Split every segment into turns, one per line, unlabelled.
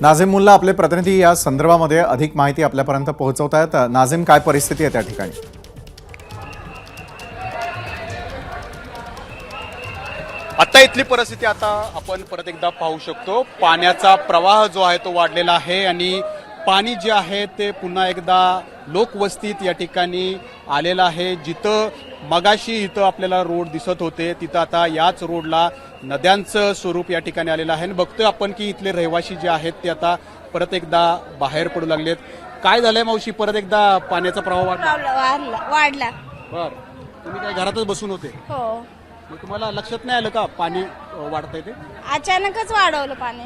नाझीम मुल्ला आपले प्रतिनिधी या संदर्भामध्ये अधिक माहिती आपल्यापर्यंत पोहोचवत आहेत। नाझीम, काय परिस्थिती आहे त्या ठिकाणी?
आता इथली परिस्थिती आता आपण परत एकदा पाहू शकतो। पाण्याचा प्रवाह जो आहे तो वाढलेला आहे आणि पाणी जे आहे ते पुन्हा एकदा लोकवस्तीत या ठिकाणी आलेलं आहे। जिथं मगाशी इथं आपल्याला रोड दिसत होते तिथं आता याच रोडला नद्यांचं स्वरूप या ठिकाणी आलेलं आहे आणि बघतोय आपण की इथले रहिवासी जे आहेत ते आता परत एकदा बाहेर पडू लागलेत। काय झालंय मावशी, परत एकदा पाण्याचा प्रवाह
वाढला।
बर, तुम्ही काय घरातच बसून होते?
हो,
मग तुम्हाला लक्षात नाही आलं का पाणी वाढतंय ते?
अचानकच वाढवलं पाणी।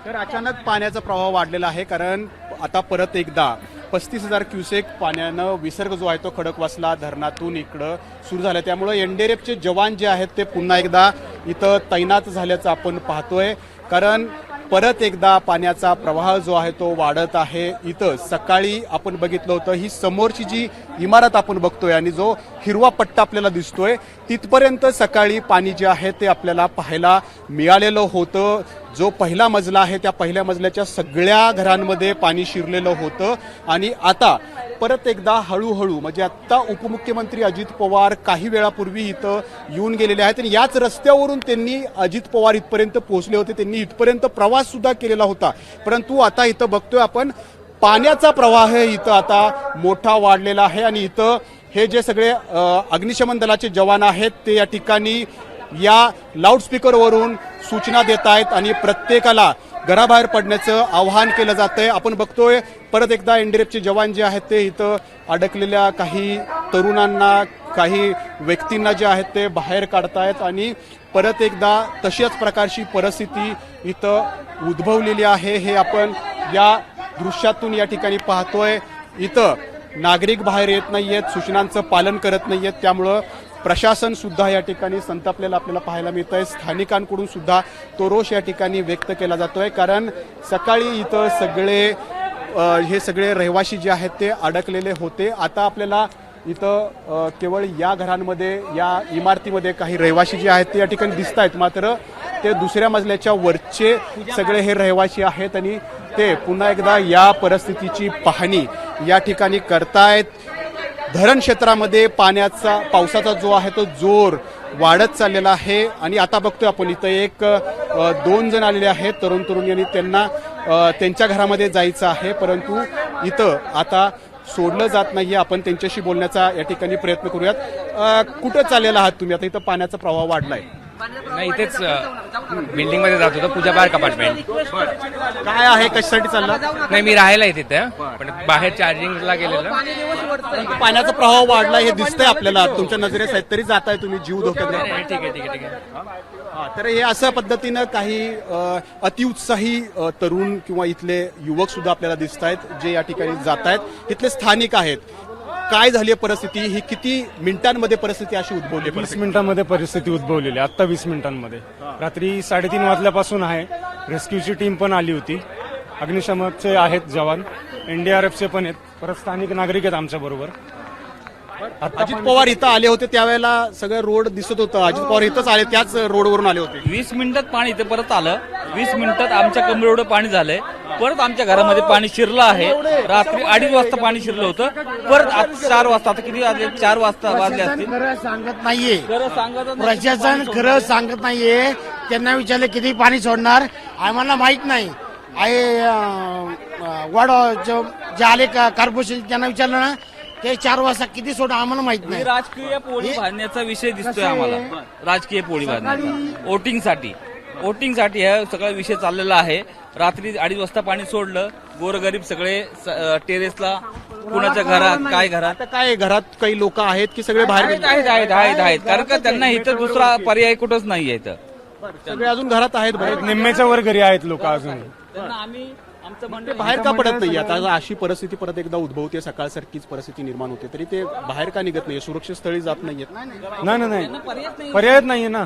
तर अचानक पाण्याचा प्रवाह वाढलेला आहे, कारण आता परत एकदा 35,000 क्युसेक पाण्यानं विसर्ग जो आहे तो खडकवासला धरणातून इकडं सुरू झाला। त्यामुळे एनडीआरएफचे जवान जे आहेत ते पुन्हा एकदा इथं तैनात झाल्याचं आपण पाहतोय, कारण परत एकदा पाण्याचा प्रवाह जो आहे तो वाढत आहे। इथं सकाळी आपण बघितलं होतं, ही समोरची जी इमारत आपण बघतोय आणि जो हिरवा पट्टा आपल्याला दिसतोय तिथपर्यंत सकाळी पाणी जे आहे ते आपल्याला पाहायला मिळालेलं होतं। जो पहिला मजला आहे त्या पहिल्या मजल्याच्या सगळ्या घरांमध्ये पाणी शिरलेलं होतं आणि आता परत एकदा हळूहळू, म्हणजे आता उपमुख्यमंत्री अजित पवार काही वेळापूर्वी इथं येऊन गेलेले आहेत आणि याच रस्त्यावरून त्यांनी अजित पवार इथपर्यंत पोहोचले होते, त्यांनी इथपर्यंत प्रवास सुद्धा केलेला होता। परंतु आता इथं बघतोय आपण पाण्याचा प्रवाह इथं आता मोठा वाढलेला आहे आणि इथं हे जे सगळे अग्निशमन दलाचे जवान आहेत ते या ठिकाणी या लाऊडस्पीकरवरून सूचना देत आहेत आणि प्रत्येकाला घराबाहेर पडण्याचं आवाहन केलं जातंय। आपण बघतोय परत एकदा एनडीआरएफचे जवान जे आहेत ते इथं अडकलेल्या काही तरुणांना, काही व्यक्तींना जे आहेत ते बाहेर काढतायत आणि परत एकदा तशाच प्रकारची परिस्थिती इथं उद्भवलेली आहे। हे आपण या दृश्यातून या ठिकाणी पाहतोय। इथं नागरिक बाहेर येत नाहीयेत, सूचनांचं पालन करत नाहीयेत, त्यामुळं प्रशासन सुद्धा या ठिकाणी संतापलेलं आपल्याला पाहायला मिळत आहे। स्थानिकांकडून सुद्धा तो रोष या ठिकाणी व्यक्त केला जातोय, कारण सकाळी इथं हे सगळे रहिवासी जे आहेत ते अडकलेले होते। आता आपल्याला इथं केवळ या घरांमध्ये, या इमारतीमध्ये काही रहिवासी जे आहेत ते या ठिकाणी दिसत आहेत, मात्र ते दुसऱ्या मजल्याच्या वरचे सगळे हे रहिवासी आहेत आणि ते पुन्हा एकदा या परिस्थितीची पाहणी या ठिकाणी करतायत। धरण क्षेत्रामध्ये पावसाचा जो आहे तो जोर वाढत चाललेला आहे आणि आता बघतोय आपण इथं 2 जण आलेले आहेत, तरुण तरुणी, आणि त्यांना त्यांच्या घरामध्ये जायचं आहे, परंतु इथं आता सोडलं जात नाहीये। आपण त्यांच्याशी बोलण्याचा या ठिकाणी प्रयत्न करूयात। कुठं चाललेला आहात तुम्ही? आता इथं पाण्याचा प्रवाह वाढलाय।
नाही, इथेच बिल्डिंग मध्ये जात होतो, पूजा पार्क अपार्टमेंट।
काय आहे, कशासाठी चालला?
नाही, मी राहायला आहे तिथे, पण बाहेर चार्जिंगला गेलेलं।
पाण्याचा प्रवाह वाढला हे दिसतंय आपल्याला, तुमच्या नजरेस आहेत, तरी जाताय तुम्ही, जीव धोक्यात नाही?
ठीक आहे।
तर हे अशा पद्धतीनं काही अतिउत्साही तरुण किंवा इथले युवक सुद्धा आपल्याला दिसत आहेत जे या ठिकाणी जात आहेत। इथले स्थानिक आहेत। काय झाली परिस्थिती? ही किती मिनिटांमध्ये परिस्थिती अशी उद्भवली?
20 मिनिटांमध्ये परिस्थिती उद्भवलेली, आता 20 मिनिटांमध्ये। रात्री 3:30 वाजल्यापासून आहे। रेस्क्यूची टीम पण आली होती, अग्निशमनचे आहेत जवान, एनडीआरएफचे पण आहेत, परत स्थानिक नागरिक आहेत आमच्या बरोबर।
अजित पवार इथं आले होते त्यावेळेला सगळं रोड दिसत होतं, अजित पवार इथंच आले, त्याच रोडवरून आले होते।
20 मिनिटात पाणी इथे परत आलं, 20 मिनिटात आमच्या कमरे एवढं पाणी झालंय, परत आमच्या घरामध्ये पाणी शिरलं आहे। रात्री 2:30 वाजता पाणी शिरलं होतं, परत आज 4 वाजता, आता किती वाजले? 4 वाजता वाजले असतील।
खरं सांगत नाहीये,
खरं सांगत
प्रशासन खरं सांगत नाहीये। त्यांना विचारले किती पाणी सोडणार, आम्हाला माहित नाही आहे। वाढ जे आले कॉर्पोरेशन त्यांना विचारलं ना, ते 4 वाजता किती सोडा आम्हाला माहित नाही।
राजकीय पोळी भाजण्याचा विषय दिसतोय आम्हाला, राजकीय पोळी भाजण्याचा। वोटिंगसाठी हा सगळा विषय चाललेला आहे। रात्री 2:30 वाजता पाणी सोडलं, गोरगरीब सगळे टेरेसला, कुणाच्या घरात, काय घरात,
आता काय घरात काही लोक आहेत की सगळे बाहेर गेले?
आहेत, कारण का त्यांना इथं दुसरा पर्याय कुठंच नाहीये इथं।
सगळे अजून घरात आहेत बाहेर?
निम्म्याच्या वर घरी आहेत लोक अजून।
त्यांना आम्ही आमचं म्हणणं
बाहेर का पडत नाही? आता अशी परिस्थिती परत एकदा उद्भवते, सकाळसारखीच परिस्थिती निर्माण होते, तरी ते बाहेर का निघत नाही? सुरक्षित स्थळी जात नाहीयेत?
नाही, पर्याय नाहीये ना।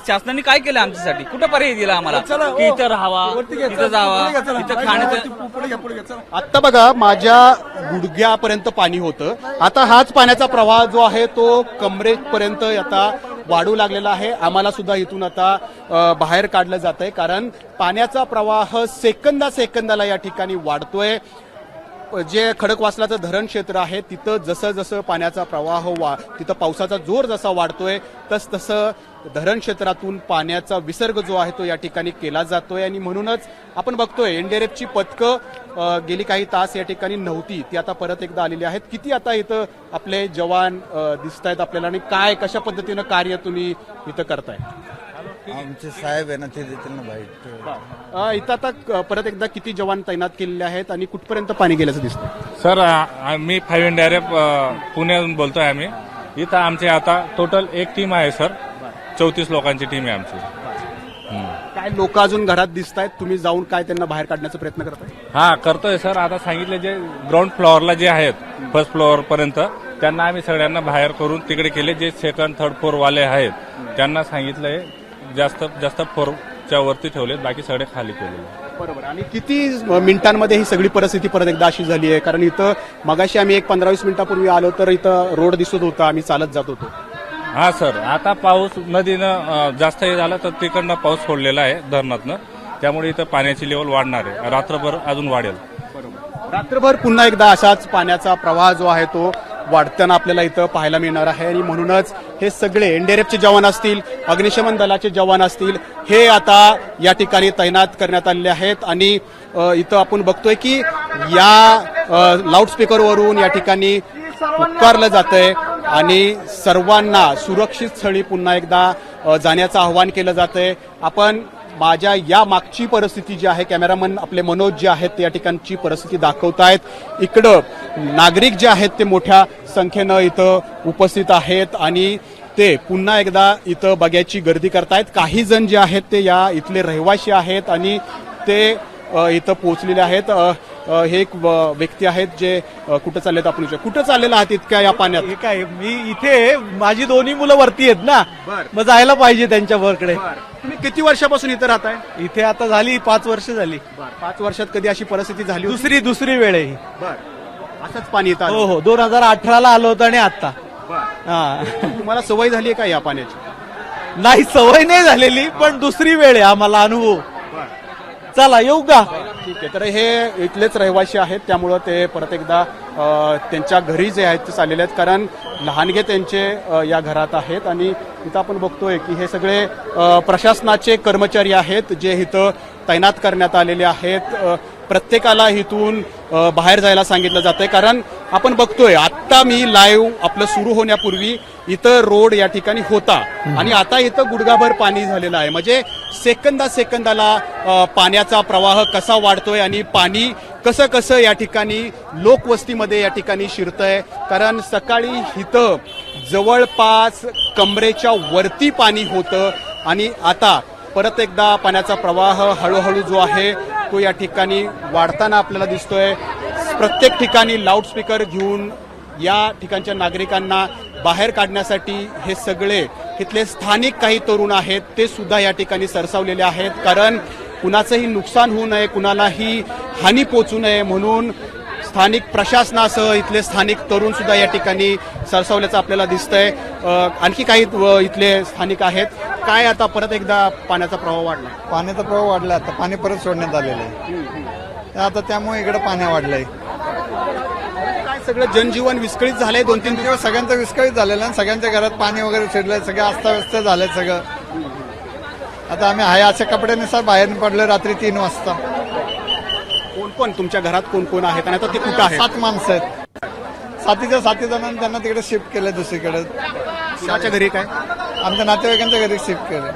शासनाने काय केलं आमच्यासाठी? कुठं पर्याय दिला आम्हाला की इथं राहावा, इथं जावा, इथं खाण्याचं?
आता बघा, माझ्या गुडघ्यापर्यंत पाणी होतं, आता हाच पाण्याचा प्रवाह जो आहे तो कमरेपर्यंत आता वाढू लागलेला आहे. आम्हाला सुद्धा इथून आता बाहेर काढलं जात आहे, कारण पाण्याचा प्रवाह सेकंदाला या ठिकाणी वाढतोय. जे खडकवासलाचं धरण क्षेत्र आहे तिथं जसं जसं पाण्याचा प्रवाह तिथं पावसाचा जोर जसा वाढतोय तसं धरण क्षेत्रातून पाण्याचा विसर्ग जो आहे तो या ठिकाणी केला जातोय. आणि म्हणूनच आपण बघतोय एनडीआरएफची पथकं गेली काही तास या ठिकाणी नव्हती, ती आता परत एकदा आलेली आहेत. किती आता इथं आपले जवान दिसत आहेत आपल्याला, आणि काय कशा पद्धतीनं कार्य तुम्ही इथं करताय?
आमचे साहेब आहे ना ते देतील ना बाईट.
इथं आता परत एकदा किती जवान तैनात केलेले आहेत आणि कुठपर्यंत पाणी गेल्याचं दिसतं?
सर मी 5 एनडीआरएफ पुण्याहून बोलतोय. आम्ही इथं आमचे आता टोटल एक टीम आहे सर, 34 लोकांची टीम आहे आमची.
काय लोक अजून घरात दिसत आहेत, तुम्ही जाऊन काय त्यांना बाहेर काढण्याचा प्रयत्न करताय?
हा करतोय सर. आता सांगितले जे ग्राउंड फ्लोअरला जे आहेत फर्स्ट फ्लोअर पर्यंत त्यांना आम्ही सगळ्यांना बाहेर करून तिकडे केले. जे सेकंड थर्ड फ्लोअर वाले आहेत त्यांना सांगितलंय जास्त फ्लोअरच्या वरती ठेवलेत, बाकी सगळे खाली केलेले.
बरोबर. आणि किती मिनिटांमध्ये ही सगळी परिस्थिती परत एकदा अशी झाली आहे? कारण इथं मगाशी आम्ही एक 15-20 मिनिटापूर्वी आलो तर इथं रोड दिसत होता, आम्ही चालत जात होतो.
हा सर, आता पाऊस नदीनं जास्त हे झाला तर तिकडनं पाऊस सोडलेला आहे धरणातनं, त्यामुळे इथं पाण्याची लेवल वाढणार आहे, रात्रभर अजून वाढेल.
रात्रभर पुन्हा एकदा असाच पाण्याचा प्रवाह जो आहे तो वाढताना आपल्याला इथं पाहायला मिळणार आहे. आणि म्हणूनच हे सगळे एनडीआरएफचे जवान असतील, अग्निशमन दलाचे जवान असतील, हे आता या ठिकाणी तैनात करण्यात आलेले आहेत. आणि इथं आपण बघतोय की या लाऊडस्पीकरवरून या ठिकाणी पुकारलं जातंय आणि सर्वांना सुरक्षित स्थळी पुन्हा एकदा जाण्याचं आवाहन केलं जातंय. आपण माझ्या या मागची परिस्थिती जी आहे, कॅमेरामन आपले मनोज जे आहेत ते या ठिकाणची परिस्थिती दाखवतायत. इकडं नागरिक जे आहेत ते मोठ्या संख्येनं इथं उपस्थित आहेत आणि ते पुन्हा एकदा इथं बघायची गर्दी करतायत. काही जण जे आहेत ते या इथले रहिवासी आहेत आणि ते इथं पोहोचलेले आहेत. हे एक व्यक्ती आहेत जे कुठं चाललेत, आपण कुठं चाललेला आहात इतक्या या पाण्यात?
काय मी इथे, माझी दोन्ही मुलं वरती आहेत ना, मग जायला पाहिजे त्यांच्या वरकडे.
तुम्ही किती वर्षापासून इथं राहताय?
इथे आता झाली 5 वर्ष झाली.
5 वर्षात कधी अशी परिस्थिती झाली होती?
दुसरी वेळ आहे ही.
असंच पाणी येतं?
हो 2018ला आलो होतं आणि आता. हा,
तुम्हाला सवय झाली आहे का या पाण्याची?
नाही सवय नाही झालेली, पण दुसरी वेळ आहे आम्हाला अनुभव. चला येऊ का?
ठीक आहे. तर हे इथलेच रहिवासी आहेत, त्यामुळं ते परत एकदा त्यांच्या घरी जे आहेत ते चाललेले आहेत, कारण लहानगे त्यांचे या घरात आहेत. आणि इथं आपण बघतोय की हे सगळे प्रशासनाचे कर्मचारी आहेत जे इथं तैनात करण्यात आलेले आहेत. प्रत्येकाला इथून बाहेर जायला सांगितलं जातंय, कारण आपण बघतोय आत्ता मी लाईव्ह आपलं सुरू होण्यापूर्वी इथं रोड या ठिकाणी होता आणि आता इथं गुडघाभर पाणी झालेलं आहे. म्हणजे सेकंदाला पाण्याचा प्रवाह कसा वाढतोय आणि पाणी कसं कसं या ठिकाणी लोकवस्तीमध्ये या ठिकाणी शिरतंय. कारण सकाळी इथं जवळपास कमरेच्या वरती पाणी होतं आणि आता परत एकदा पाण्याचा प्रवाह हळूहळू जो आहे तो या ठिकाणी वाढताना आपल्याला दिसतोय. प्रत्येक ठिकाणी लाऊडस्पीकर घेऊन या ठिकाणच्या नागरिकांना बाहेर काढण्यासाठी हे सगळे इथले स्थानिक काही तरुण आहेत ते सुद्धा या ठिकाणी सरसावलेले आहेत. कारण कुणाचंही नुकसान होऊ नये, कुणालाही हानी पोचू नये म्हणून स्थानिक प्रशासनासह इथले स्थानिक तरुण सुद्धा या ठिकाणी सरसावल्याचं आपल्याला दिसतंय. आणखी काही इथले स्थानिक आहेत. काय आता परत एकदा पाण्याचा प्रवाह वाढला?
पाण्याचा प्रवाह वाढला, आता पाणी परत सोडण्यात आलेलं आहे. आता त्यामुळे इकडे पाणी वाढलंय.
काय सगळं जनजीवन विस्कळीत झालंय? 2-3
दिवस सगळ्यांचं विस्कळीत झालेलं आहे, सगळ्यांच्या घरात पाणी वगैरे शिरलंय, सगळे अस्ताव्यस्त झालंय सगळं. आता आम्ही आहे अशा कपड्यानुसार बाहेर पडलोय रात्री 3 वाजता.
कोण कोण तुमच्या घरात कोण कोण आहेत आणि आता ते कुठं आहेत?
7 माणसं आहेत. 7 जणांनी त्यांना तिकडे शिफ्ट केलंय दुसरीकडे.
कुणाच्या घरी काय?
आमच्या नातेवाईकांच्या घरी शिफ्ट केलंय.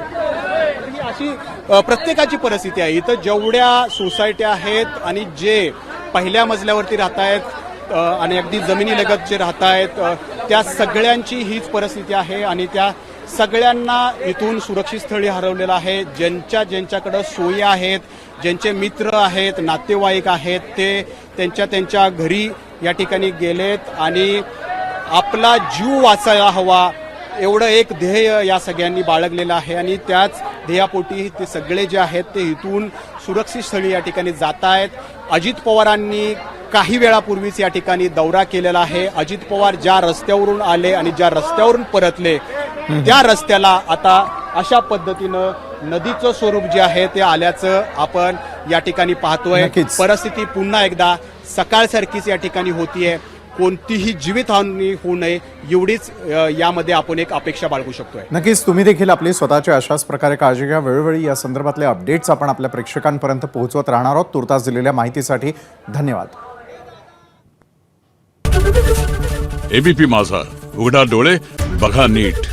ही अशी प्रत्येकाची परिस्थिती आहे. इथं जेवढ्या सोसायट्या आहेत आणि जे पहिल्या मजल्यावरती राहत आहेत आणि अगदी जमिनीलगत जे राहत आहेत त्या सगळ्यांची हीच परिस्थिती आहे. आणि त्या सगळ्यांना इथून सुरक्षित स्थळी हरवलेलं आहे. ज्यांच्याकडे सोयी आहेत, ज्यांचे मित्र आहेत, नातेवाईक आहेत, ते त्यांच्या घरी या ठिकाणी गेलेत आणि आपला जीव वाचायला हवा एवढं एक ध्येय या सगळ्यांनी बाळगलेलं आहे. आणि त्याच ध्येयापोटी ते सगळे जे आहेत ते इथून सुरक्षित स्थळी या ठिकाणी जात आहेत. अजित पवारांनी काही वेळापूर्वीच या ठिकाणी दौरा केलेला आहे. अजित पवार ज्या रस्त्यावरून आले आणि ज्या रस्त्यावरून परतले त्या रस्त्याला आता अशा पद्धतीनं नदीचं स्वरूप जे आहे ते आल्याचं आपण या ठिकाणी पाहतोय.
नक्कीच.
परिस्थिती पुन्हा एकदा सकाळसारखीच या ठिकाणी होतीये. कोणतीही जीवितहानी होऊ नये एवढीच यामध्ये आपण एक अपेक्षा बाळगू शकतोय.
नक्कीच तुम्ही देखील आपली स्वतःची अशाच प्रकारे काळजी घ्या. वेळोवेळी या संदर्भातले अपडेट्स आपण आपल्या प्रेक्षकांपर्यंत पोहोचवत राहणार आहोत. तुर्तास दिलेल्या माहितीसाठी धन्यवाद.
एबीपी माझा, उघडा डोळे बघा नीट.